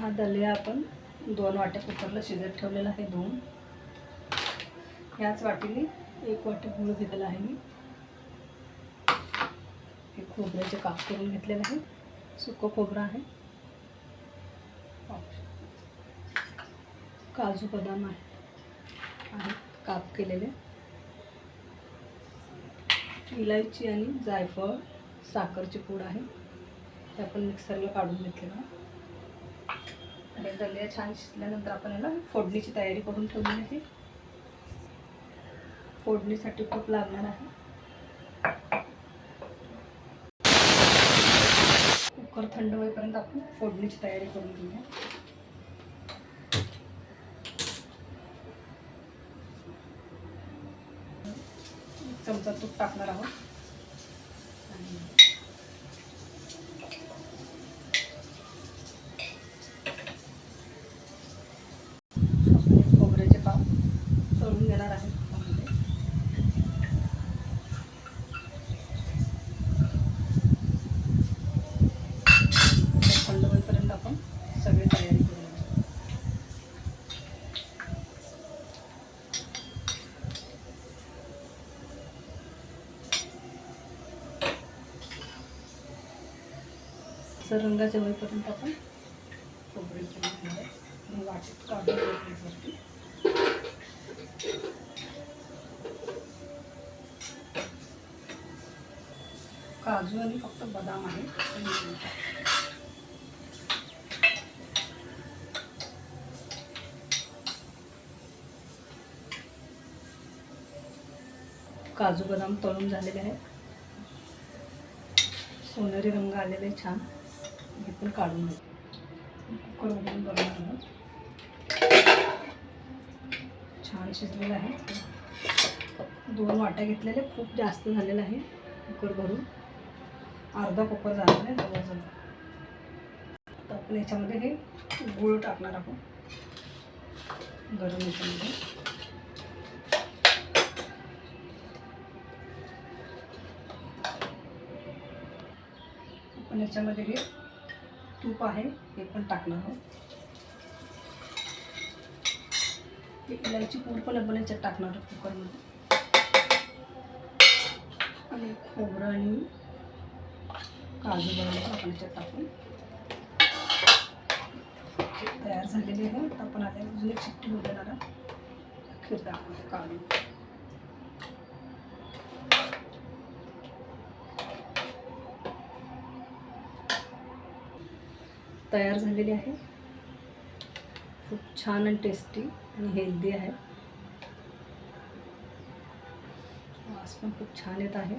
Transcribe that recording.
हा दलिया आपण 2 वाट्या कुकरला शिजत ठेवलेला आहे धुवून. याच वाटीने 1 वाटी गूळ घेतलेला आहे मी. हे खोबऱ्याचे काप करून घेतलेले आहे. सुकं खोबरं आहे. काजू बदाम आहे काप केलेले. इलायची आणि जायफळ, साखरची पूड आहे. ते आपण मिक्सरला काढून घेतलेलं आहे. आणि दलिया छान शिजल्यानंतर आपण याला फोडणीची तयारी करून ठेवलेली आहे. फोडणीसाठी तूप लागणार आहे. कुकर थंड होईपर्यंत आपण फोडणीची तयारी करून घेऊया. चमचा तूप टाकणार आहोत. खोबऱ्याचे काप तळून घेणार आहे. थंड होईपर्यंत आपण सगळी तयारी करूया. रंगाच्या होईपर्यंत आपण खोबऱ्याची वाटीत काढून घेतली. काजू आणि फक्त बदाम आहे. काजू बदाम तळून झालेले आहेत. सोनेरी रंग आलेले छान. हे पण काढून घेऊ. कुकर उघडून बघणार आहोत. छान शिजलेलं आहे. 2 वाट्या घेतलेले, खूप जास्त झालेलं आहे. कुकर भरून अर्धा कुकर झालेला आहे जवळजवळ. तर आपण याच्यामध्ये हे गूळ टाकणार आहोत. गरम याच्यामध्ये आपण याच्यामध्ये हे तूप आहे हे पण टाकणार आहोत. इलायची पूड पण आपण याच्यात टाकणार आहोत कुकरमध्ये. आणि खोबरं आणि काजू बदाम आपण याच्यात टाकून तयार झालेली आहे. आपण आता अजून एक शिट्टी होऊ देणार आहोत. खीर टाकून काढून तयार झालेली आहे. खूप छान आणि टेस्टी आणि हेल्दी आहे. वास पण खूप छान येत आहे.